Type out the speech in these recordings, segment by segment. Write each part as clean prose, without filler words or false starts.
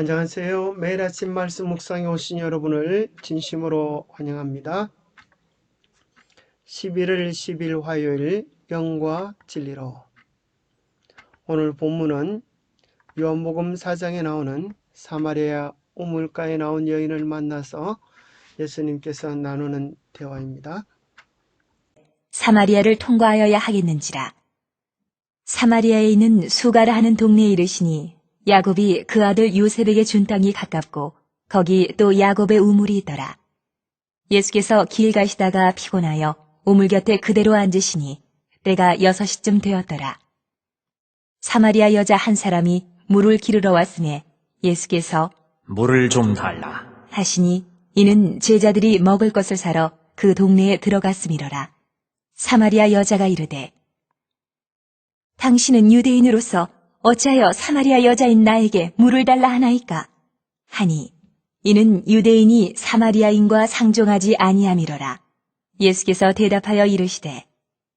안녕하세요. 매일 아침 말씀 묵상에 오신 여러분을 진심으로 환영합니다. 11월 10일 화요일 영과 진리로. 오늘 본문은 요한복음 4장에 나오는 사마리아 우물가에 나온 여인을 만나서 예수님께서 나누는 대화입니다. 사마리아를 통과하여야 하겠는지라. 사마리아에 있는 수가라 하는 동네에 이르시니 야곱이 그 아들 요셉에게 준 땅이 가깝고 거기 또 야곱의 우물이 있더라. 예수께서 길 가시다가 피곤하여 우물 곁에 그대로 앉으시니 때가 6시쯤 되었더라. 사마리아 여자 한 사람이 물을 기르러 왔음에 예수께서 물을 좀 달라. 하시니 이는 제자들이 먹을 것을 사러 그 동네에 들어갔음이러라. 사마리아 여자가 이르되 당신은 유대인으로서 어찌하여 사마리아 여자인 나에게 물을 달라 하나이까? 하니 이는 유대인이 사마리아인과 상종하지 아니함이러라. 예수께서 대답하여 이르시되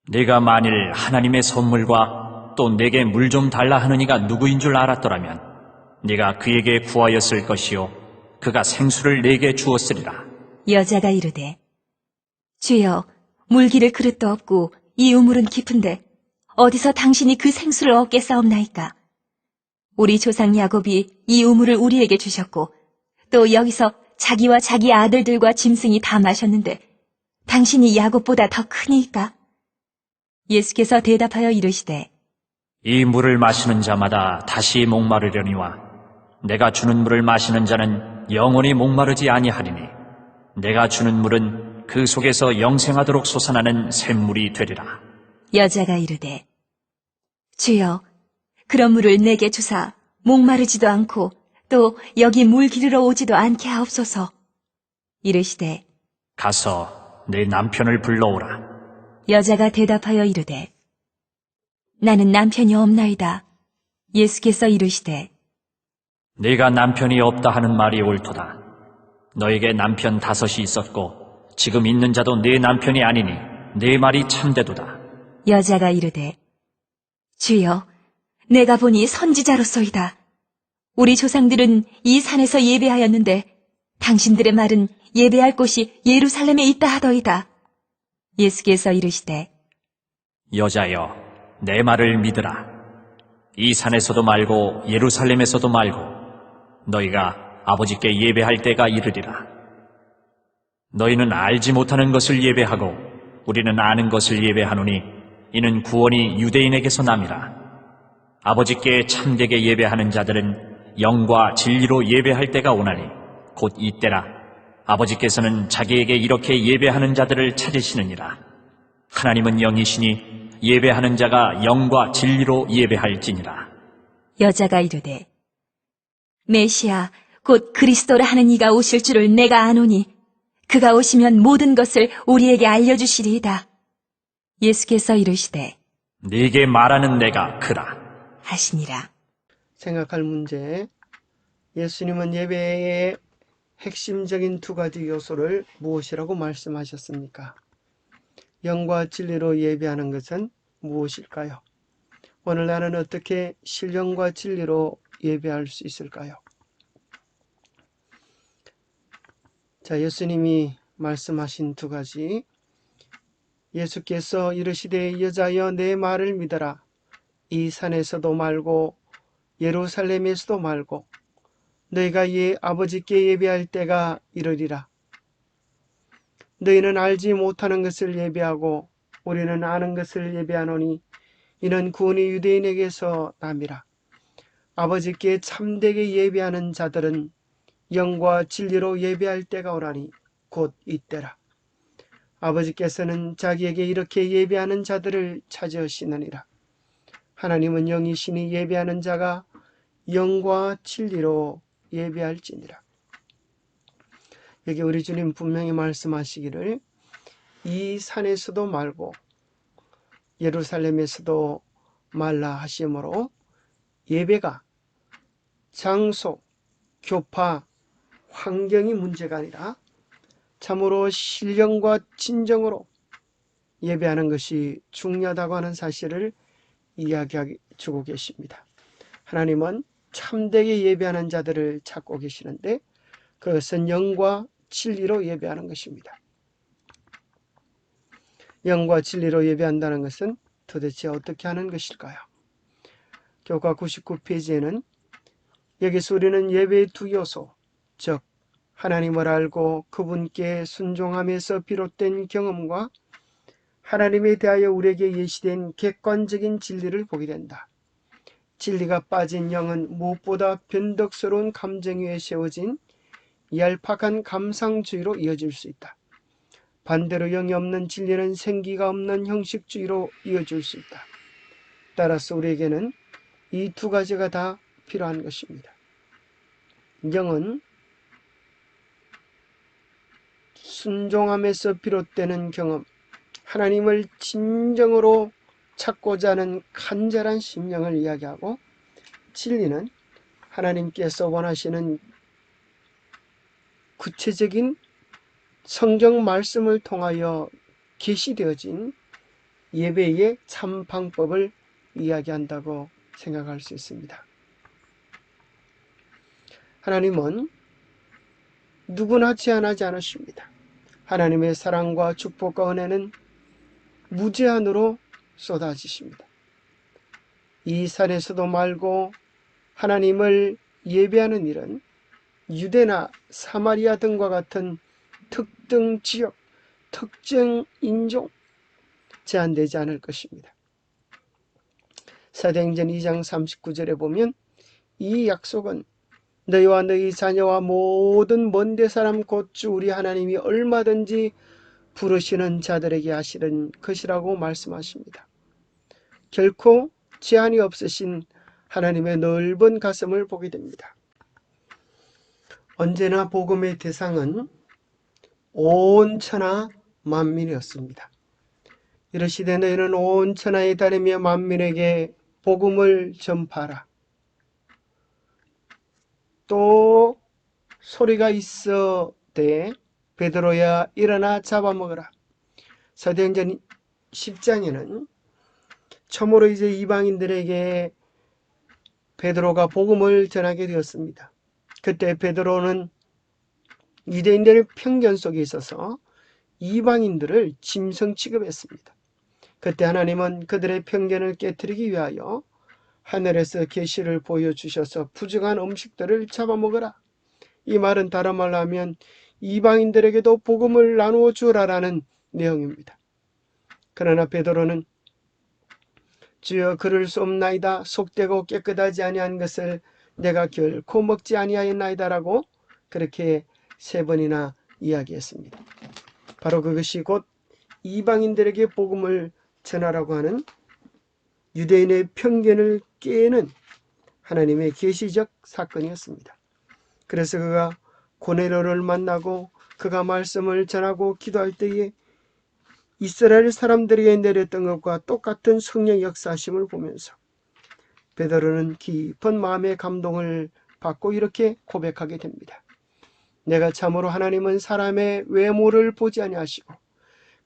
네가 만일 하나님의 선물과 또 내게 물 좀 달라 하느니가 누구인 줄 알았더라면 네가 그에게 구하였을 것이요 그가 생수를 내게 주었으리라. 여자가 이르되 주여 물 기를 그릇도 없고 이 우물은 깊은데 어디서 당신이 그 생수를 얻겠사옵나이까? 우리 조상 야곱이 이 우물을 우리에게 주셨고 또 여기서 자기와 자기 아들들과 짐승이 다 마셨는데 당신이 야곱보다 더 크니까? 예수께서 대답하여 이르시되 이 물을 마시는 자마다 다시 목마르려니와 내가 주는 물을 마시는 자는 영원히 목마르지 아니하리니 내가 주는 물은 그 속에서 영생하도록 솟아나는 샘물이 되리라. 여자가 이르되 주여 그런 물을 내게 주사 목마르지도 않고 또 여기 물 기르러 오지도 않게 하옵소서. 이르시되 가서 내 남편을 불러오라. 여자가 대답하여 이르되 나는 남편이 없나이다. 예수께서 이르시되 네가 남편이 없다 하는 말이 옳도다. 너에게 남편 5이 있었고 지금 있는 자도 네 남편이 아니니 네 말이 참되도다. 여자가 이르되 주여 내가 보니 선지자로소이다. 우리 조상들은 이 산에서 예배하였는데 당신들의 말은 예배할 곳이 예루살렘에 있다 하더이다. 예수께서 이르시되 여자여, 내 말을 믿으라. 이 산에서도 말고 예루살렘에서도 말고 너희가 아버지께 예배할 때가 이르리라. 너희는 알지 못하는 것을 예배하고 우리는 아는 것을 예배하노니 이는 구원이 유대인에게서 남이라. 아버지께 참되게 예배하는 자들은 영과 진리로 예배할 때가 오나니 곧 이때라. 아버지께서는 자기에게 이렇게 예배하는 자들을 찾으시느니라. 하나님은 영이시니 예배하는 자가 영과 진리로 예배할지니라. 여자가 이르되 메시아 곧 그리스도라 하는 이가 오실 줄을 내가 아노니 그가 오시면 모든 것을 우리에게 알려주시리이다. 예수께서 이르시되 네게 말하는 내가 그라. 하시니라. 생각할 문제. 예수님은 예배의 핵심적인 두 가지 요소를 무엇이라고 말씀하셨습니까? 영과 진리로 예배하는 것은 무엇일까요? 오늘 나는 어떻게 신령과 진리로 예배할 수 있을까요? 자, 예수님이 말씀하신 두 가지. 예수께서 이르시되 여자여 내 말을 믿어라. 이 산에서도 말고 예루살렘에서도 말고 너희가 아버지께 예배할 때가 이르리라. 너희는 알지 못하는 것을 예배하고 우리는 아는 것을 예배하노니 이는 구원이 유대인에게서 남이라. 아버지께 참되게 예배하는 자들은 영과 진리로 예배할 때가 오라니 곧 이때라. 아버지께서는 자기에게 이렇게 예배하는 자들을 찾으시느니라. 하나님은 영이시니 예배하는 자가 영과 진리로 예배할지니라. 여기 우리 주님 분명히 말씀하시기를 이 산에서도 말고 예루살렘에서도 말라 하시므로 예배가 장소, 교파, 환경이 문제가 아니라 참으로 신령과 진정으로 예배하는 것이 중요하다고 하는 사실을 이야기해 주고 계십니다. 하나님은 참되게 예배하는 자들을 찾고 계시는데 그것은 영과 진리로 예배하는 것입니다. 영과 진리로 예배한다는 것은 도대체 어떻게 하는 것일까요? 교과 99페이지에는 여기서 우리는 예배의 두 요소, 즉 하나님을 알고 그분께 순종함에서 비롯된 경험과 하나님에 대하여 우리에게 예시된 객관적인 진리를 보게 된다. 진리가 빠진 영은 무엇보다 변덕스러운 감정 위에 세워진 얄팍한 감상주의로 이어질 수 있다. 반대로 영이 없는 진리는 생기가 없는 형식주의로 이어질 수 있다. 따라서 우리에게는 이 두 가지가 다 필요한 것입니다. 영은 순종함에서 비롯되는 경험, 하나님을 진정으로 찾고자 하는 간절한 심령을 이야기하고, 진리는 하나님께서 원하시는 구체적인 성경 말씀을 통하여 계시되어진 예배의 참 방법을 이야기한다고 생각할 수 있습니다. 하나님은 누구나 제한하지 않으십니다. 하나님의 사랑과 축복과 은혜는 무제한으로 쏟아지십니다. 이 산에서도 말고 하나님을 예배하는 일은 유대나 사마리아 등과 같은 특정 지역, 특정 인종 제한되지 않을 것입니다. 사도행전 2장 39절에 보면 이 약속은 너희와 너희 자녀와 모든 먼데 사람 곧 주 우리 하나님이 얼마든지 부르시는 자들에게 하시는 것이라고 말씀하십니다. 결코 제한이 없으신 하나님의 넓은 가슴을 보게 됩니다. 언제나 복음의 대상은 온 천하 만민이었습니다. 이르시되 너희는 온 천하에 다니며 만민에게 복음을 전파하라. 또 소리가 있어되 베드로야 일어나 잡아먹으라. 사도행전 10장에는 처음으로 이제 이방인들에게 베드로가 복음을 전하게 되었습니다. 그때 베드로는 유대인들의 편견 속에 있어서 이방인들을 짐승 취급했습니다. 그때 하나님은 그들의 편견을 깨트리기 위하여 하늘에서 계시를 보여주셔서 부정한 음식들을 잡아먹으라. 이 말은 다른 말로 하면 이방인들에게도 복음을 나누어 주라라는 내용입니다. 그러나 베드로는 주여 그럴 수 없나이다. 속되고 깨끗하지 아니한 것을 내가 결코 먹지 아니하였나이다라고 그렇게 3번이나 이야기했습니다. 바로 그것이 곧 이방인들에게 복음을 전하라고 하는 유대인의 편견을 깨는 하나님의 계시적 사건이었습니다. 그래서 그가 고넬료를 만나고 그가 말씀을 전하고 기도할 때에 이스라엘 사람들에게 내렸던 것과 똑같은 성령 역사하심을 보면서 베드로는 깊은 마음의 감동을 받고 이렇게 고백하게 됩니다. 내가 참으로 하나님은 사람의 외모를 보지 아니하시고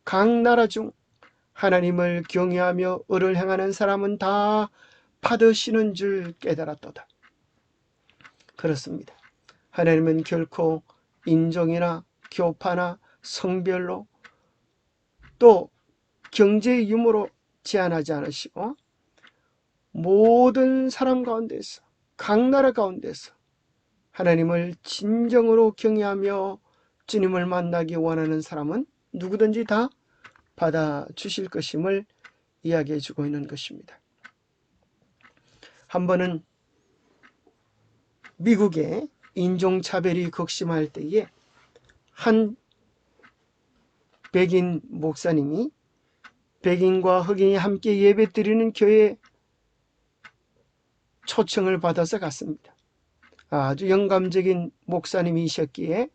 각 나라 중 하나님을 경외하며 의를 행하는 사람은 다 받으시는 줄 깨달았도다. 그렇습니다. 하나님은 결코 인종이나 교파나 성별로 또 경제의 유무로 제한하지 않으시고 모든 사람 가운데서 각 나라 가운데서 하나님을 진정으로 경외하며 주님을 만나기 원하는 사람은 누구든지 다 받아주실 것임을 이야기해 주고 있는 것입니다. 한 번은 미국에 인종차별이 극심할 때에 한 백인 목사님이 백인과 흑인이 함께 예배드리는 교회에 초청을 받아서 갔습니다. 아주 영감적인 목사님이셨기에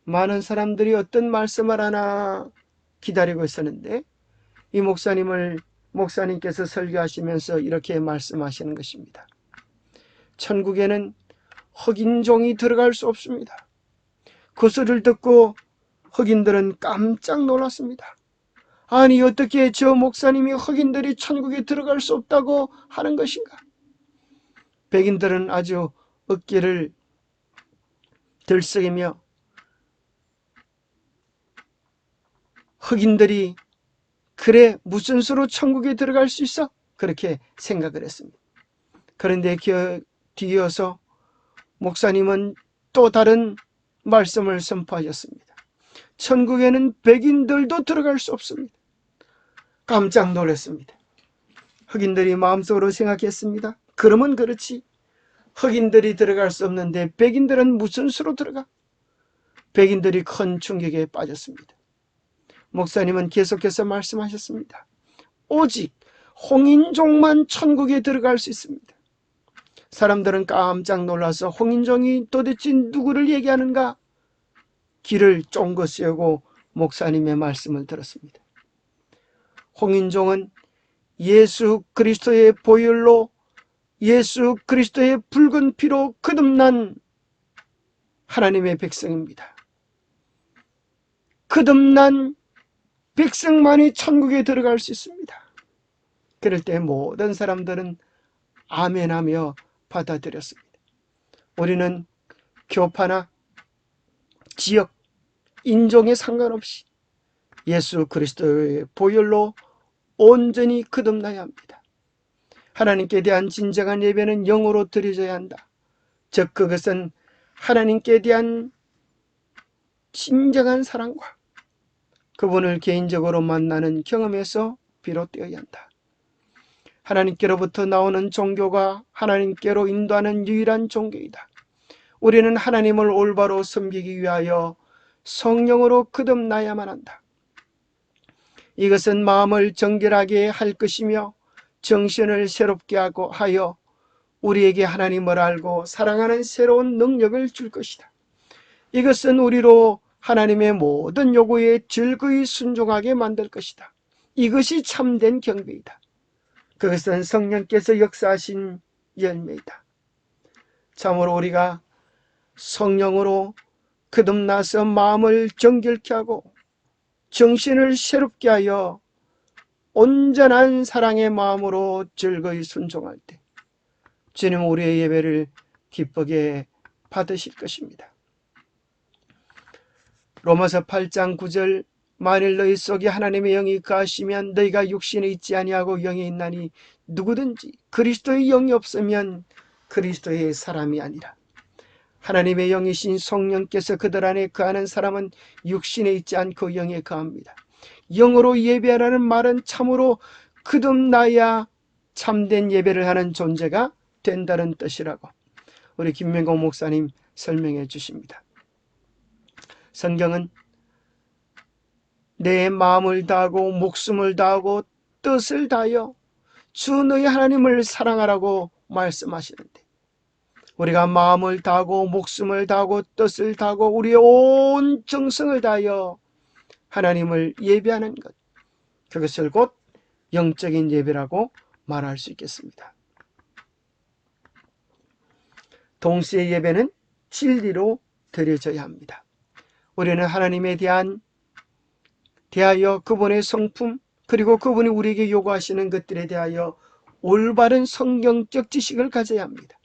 많은 사람들이 어떤 말씀을 하나 기다리고 있었는데 이 목사님께서 설교하시면서 이렇게 말씀하시는 것입니다. 천국에는 흑인종이 들어갈 수 없습니다. 그 소리를 듣고 흑인들은 깜짝 놀랐습니다. 아니 어떻게 저 목사님이 흑인들이 천국에 들어갈 수 없다고 하는 것인가? 백인들은 아주 어깨를 들썩이며 흑인들이 그래 무슨 수로 천국에 들어갈 수 있어? 그렇게 생각을 했습니다. 그런데 뒤이어서 목사님은 또 다른 말씀을 선포하셨습니다. 천국에는 백인들도 들어갈 수 없습니다. 깜짝 놀랐습니다. 흑인들이 마음속으로 생각했습니다. 그러면 그렇지. 흑인들이 들어갈 수 없는데 백인들은 무슨 수로 들어가? 백인들이 큰 충격에 빠졌습니다. 목사님은 계속해서 말씀하셨습니다. 오직 홍인종만 천국에 들어갈 수 있습니다. 사람들은 깜짝 놀라서 홍인종이 도대체 누구를 얘기하는가? 귀를 쫑긋 세우고 목사님의 말씀을 들었습니다. 홍인종은 예수 그리스도의 보혈로 예수 그리스도의 붉은 피로 거듭난 하나님의 백성입니다. 거듭난 백성만이 천국에 들어갈 수 있습니다. 그럴 때 모든 사람들은 아멘하며 받아들였습니다. 우리는 교파나 지역, 인종에 상관없이 예수 그리스도의 보혈로 온전히 거듭나야 합니다. 하나님께 대한 진정한 예배는 영으로 드려져야 한다. 즉 그것은 하나님께 대한 진정한 사랑과 그분을 개인적으로 만나는 경험에서 비롯되어야 한다. 하나님께로부터 나오는 종교가 하나님께로 인도하는 유일한 종교이다. 우리는 하나님을 올바로 섬기기 위하여 성령으로 거듭나야만 한다. 이것은 마음을 정결하게 할 것이며 정신을 새롭게 하여 우리에게 하나님을 알고 사랑하는 새로운 능력을 줄 것이다. 이것은 우리로 하나님의 모든 요구에 즐거이 순종하게 만들 것이다. 이것이 참된 경배이다. 그것은 성령께서 역사하신 열매이다. 참으로 우리가 성령으로 거듭나서 마음을 정결케 하고 정신을 새롭게 하여 온전한 사랑의 마음으로 즐거이 순종할 때 주님은 우리의 예배를 기쁘게 받으실 것입니다. 로마서 8장 9절 만일 너희 속에 하나님의 영이 거하시면 너희가 육신에 있지 아니하고 영에 있나니 누구든지 그리스도의 영이 없으면 그리스도의 사람이 아니라. 하나님의 영이신 성령께서 그들 안에 거하는 사람은 육신에 있지 않고 영에 거합니다. 영으로 예배하라는 말은 참으로 거듭나야 참된 예배를 하는 존재가 된다는 뜻이라고 우리 김명곤 목사님 설명해 주십니다. 성경은 내 마음을 다하고 목숨을 다하고 뜻을 다하여 주 너희 하나님을 사랑하라고 말씀하시는데 우리가 마음을 다하고 목숨을 다하고 뜻을 다하고 우리의 온 정성을 다하여 하나님을 예배하는 것, 그것을 곧 영적인 예배라고 말할 수 있겠습니다. 동시에 예배는 진리로 드려져야 합니다. 우리는 하나님에 대하여 그분의 성품 그리고 그분이 우리에게 요구하시는 것들에 대하여 올바른 성경적 지식을 가져야 합니다.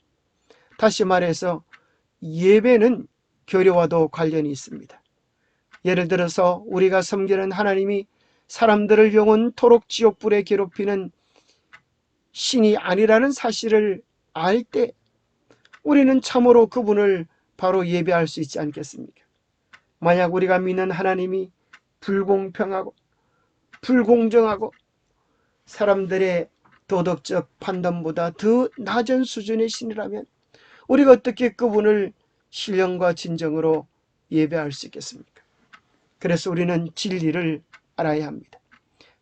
다시 말해서 예배는 교리와도 관련이 있습니다. 예를 들어서 우리가 섬기는 하나님이 사람들을 영원토록 지옥불에 괴롭히는 신이 아니라는 사실을 알 때 우리는 참으로 그분을 바로 예배할 수 있지 않겠습니까? 만약 우리가 믿는 하나님이 불공평하고 불공정하고 사람들의 도덕적 판단보다 더 낮은 수준의 신이라면 우리가 어떻게 그분을 신령과 진정으로 예배할 수 있겠습니까? 그래서 우리는 진리를 알아야 합니다.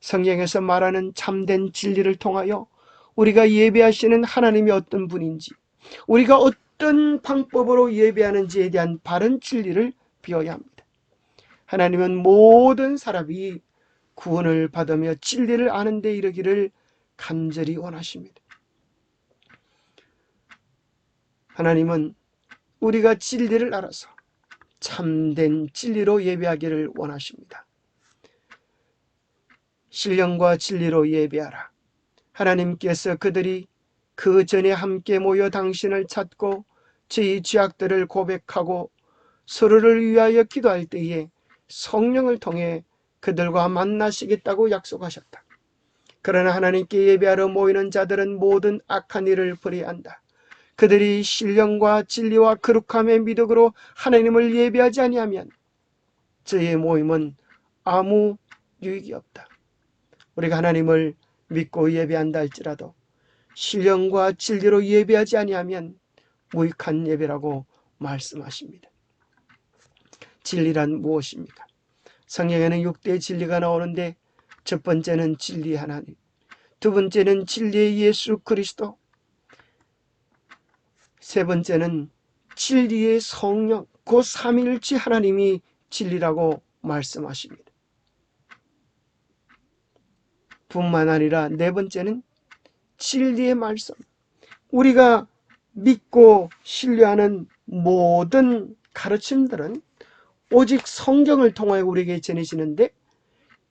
성경에서 말하는 참된 진리를 통하여 우리가 예배하시는 하나님이 어떤 분인지 우리가 어떤 방법으로 예배하는지에 대한 바른 진리를 배워야 합니다. 하나님은 모든 사람이 구원을 받으며 진리를 아는 데 이르기를 간절히 원하십니다. 하나님은 우리가 진리를 알아서 참된 진리로 예배하기를 원하십니다. 신령과 진리로 예배하라. 하나님께서 그 전에 함께 모여 당신을 찾고 저희 죄악들을 고백하고 서로를 위하여 기도할 때에 성령을 통해 그들과 만나시겠다고 약속하셨다. 그러나 하나님께 예배하러 모이는 자들은 모든 악한 일을 버려야 한다. 그들이 신령과 진리와 거룩함의 미덕으로 하나님을 예배하지 아니하면 저의 모임은 아무 유익이 없다. 우리가 하나님을 믿고 예배한다 할지라도 신령과 진리로 예배하지 아니하면 무익한 예배라고 말씀하십니다. 진리란 무엇입니까? 성경에는 6대의 진리가 나오는데 첫 번째는 진리의 하나님, 두 번째는 진리의 예수 그리스도, 세 번째는 진리의 성령, 그 삼위일체 하나님이 진리라고 말씀하십니다. 뿐만 아니라 네 번째는 진리의 말씀, 우리가 믿고 신뢰하는 모든 가르침들은 오직 성경을 통하여 우리에게 전해지는데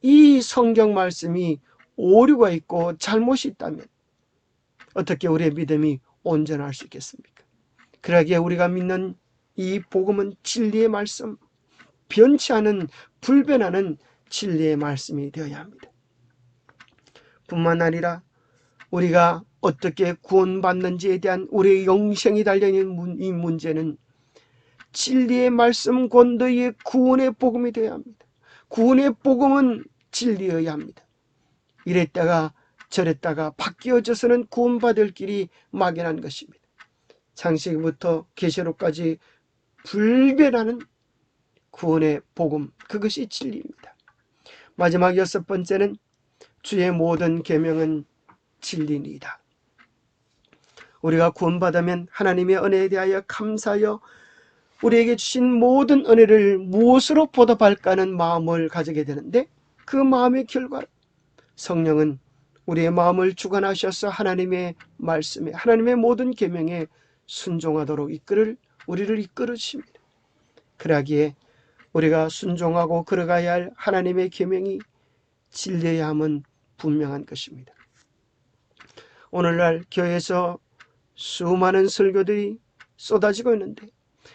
이 성경 말씀이 오류가 있고 잘못이 있다면 어떻게 우리의 믿음이 온전할 수 있겠습니까? 그러기에 우리가 믿는 이 복음은 진리의 말씀, 변치 않은 불변하는 진리의 말씀이 되어야 합니다. 뿐만 아니라 우리가 어떻게 구원받는지에 대한 우리의 영생이 달려있는 이 문제는 진리의 말씀 권도의 구원의 복음이 되어야 합니다. 구원의 복음은 진리여야 합니다. 이랬다가 저랬다가 바뀌어져서는 구원받을 길이 막연한 것입니다. 창세기부터 계시록까지 불변하는 구원의 복음, 그것이 진리입니다. 마지막 여섯 번째는 주의 모든 계명은 진리니이다. 우리가 구원받으면 하나님의 은혜에 대하여 감사하여 우리에게 주신 모든 은혜를 무엇으로 보답할까 하는 마음을 가지게 되는데 그 마음의 결과로 성령은 우리의 마음을 주관하셔서 하나님의 말씀에, 하나님의 모든 계명에 순종하도록 우리를 이끌어 주십니다. 그러기에 우리가 순종하고 걸어가야 할 하나님의 계명이 진리여야 함은 분명한 것입니다. 오늘날 교회에서 수많은 설교들이 쏟아지고 있는데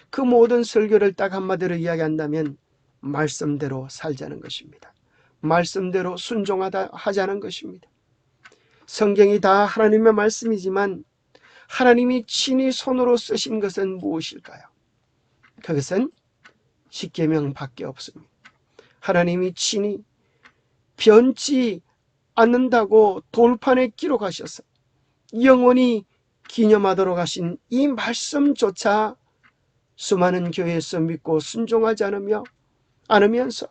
그 모든 설교를 딱 한마디로 이야기한다면 말씀대로 살자는 것입니다. 말씀대로 순종하자는 것입니다. 성경이 다 하나님의 말씀이지만 하나님이 친히 손으로 쓰신 것은 무엇일까요? 그것은 십계명밖에 없습니다. 하나님이 친히 변치 않는다고 돌판에 기록하셔서 영원히 기념하도록 하신 이 말씀조차 수많은 교회에서 믿고 순종하지 않으면서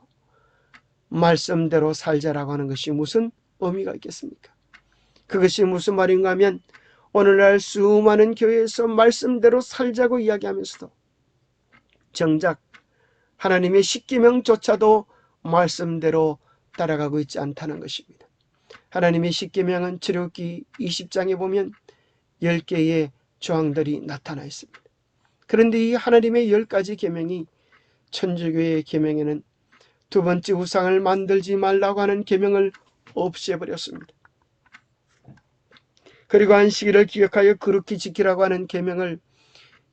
말씀대로 살자라고 하는 것이 무슨 의미가 있겠습니까? 그것이 무슨 말인가 하면 오늘날 수많은 교회에서 말씀대로 살자고 이야기하면서도 정작 하나님의 십계명조차도 말씀대로 따라가고 있지 않다는 것입니다. 하나님의 십계명은 출애굽기 20장에 보면 10개의 조항들이 나타나 있습니다. 그런데 이 하나님의 10가지 계명이 천주교의 계명에는 두 번째 우상을 만들지 말라고 하는 계명을 없애버렸습니다. 그리고 안식일을 기억하여 거룩히 지키라고 하는 계명을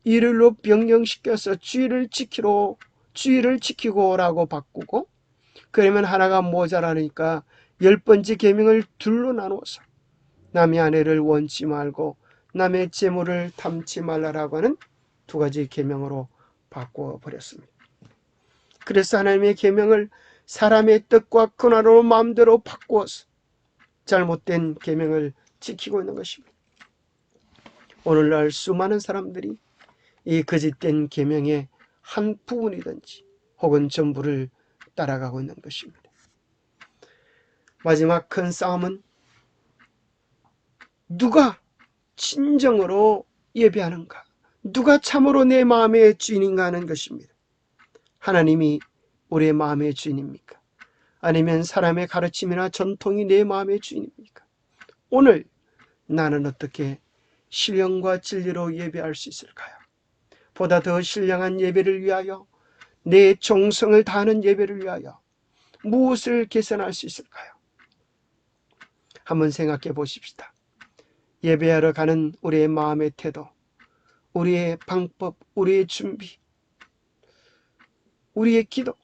일요일로 변경시켜서 주일을 지키고라고 바꾸고, 그러면 하나가 모자라니까 10번째 계명을 둘로 나누어서 남의 아내를 원치 말고 남의 재물을 탐치 말라라고 하는 두 가지 계명으로 바꾸어 버렸습니다. 그래서 하나님의 계명을 사람의 뜻과 권한으로 마음대로 바꾸어서 잘못된 계명을 지키고 있는 것입니다. 오늘날 수많은 사람들이 이 거짓된 계명의 한 부분이든지 혹은 전부를 따라가고 있는 것입니다. 마지막 큰 싸움은 누가 진정으로 예배하는가, 누가 참으로 내 마음의 주인인가 하는 것입니다. 하나님이 우리의 마음의 주인입니까? 아니면 사람의 가르침이나 전통이 내 마음의 주인입니까? 오늘 나는 어떻게 신령과 진리로 예배할 수 있을까요? 보다 더 신령한 예배를 위하여, 내 정성을 다하는 예배를 위하여 무엇을 개선할 수 있을까요? 한번 생각해 보십시다. 예배하러 가는 우리의 마음의 태도, 우리의 방법, 우리의 준비, 우리의 기도,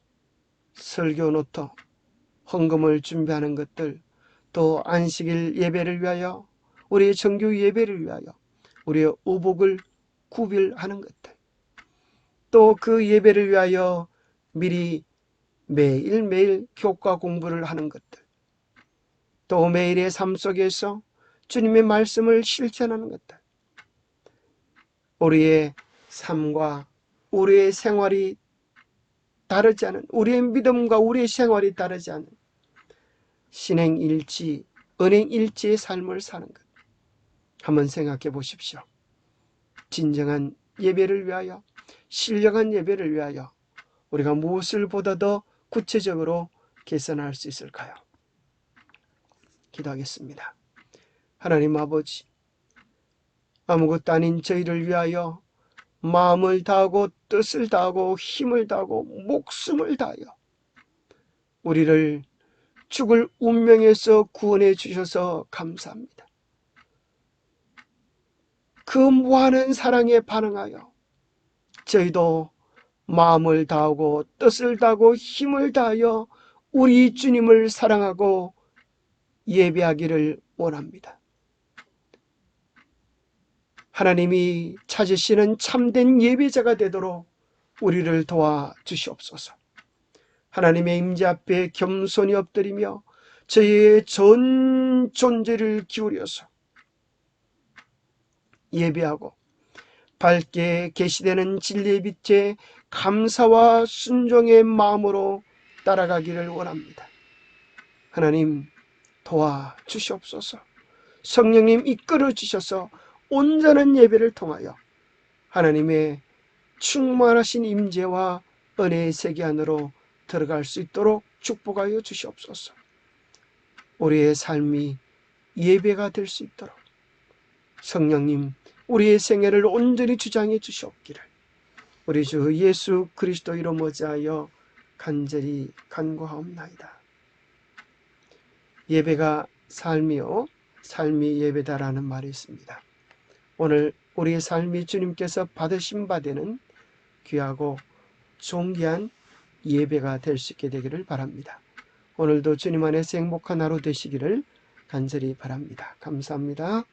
설교 노트, 헌금을 준비하는 것들, 또 안식일 예배를 위하여, 우리의 정규 예배를 위하여 우리의 의복을 구별하는 것들, 또 그 예배를 위하여 미리 매일매일 교과 공부를 하는 것들, 또 매일의 삶 속에서 주님의 말씀을 실천하는 것들, 우리의 삶과 우리의 생활이 다르지 않은, 우리의 믿음과 우리의 생활이 다르지 않은 신행일치, 은행일치의 삶을 사는 것, 한번 생각해 보십시오. 진정한 예배를 위하여, 신령한 예배를 위하여 우리가 무엇을 보다 더 구체적으로 개선할 수 있을까요? 기도하겠습니다. 하나님 아버지, 아무것도 아닌 저희를 위하여 마음을 다하고 뜻을 다하고 힘을 다하고 목숨을 다하여 우리를 죽을 운명에서 구원해 주셔서 감사합니다. 그 무한한 사랑에 반응하여 저희도 마음을 다하고 뜻을 다하고 힘을 다하여 우리 주님을 사랑하고 예배하기를 원합니다. 하나님이 찾으시는 참된 예배자가 되도록 우리를 도와주시옵소서. 하나님의 임재 앞에 겸손히 엎드리며 저희의 전 존재를 기울여서 예배하고 밝게 계시되는 진리의 빛에 감사와 순종의 마음으로 따라가기를 원합니다. 하나님 도와주시옵소서. 성령님 이끌어 주셔서 온전한 예배를 통하여 하나님의 충만하신 임재와 은혜의 세계 안으로 들어갈 수 있도록 축복하여 주시옵소서. 우리의 삶이 예배가 될 수 있도록 성령님 우리의 생애를 온전히 주장해 주시옵기를 우리 주 예수 그리스도 이름 의지하여 간절히 간구하옵나이다. 예배가 삶이요 삶이 예배다라는 말이 있습니다. 오늘 우리의 삶이 주님께서 받으신 바 되는 귀하고 존귀한 예배가 될 수 있게 되기를 바랍니다. 오늘도 주님 안에서 행복한 하루 되시기를 간절히 바랍니다. 감사합니다.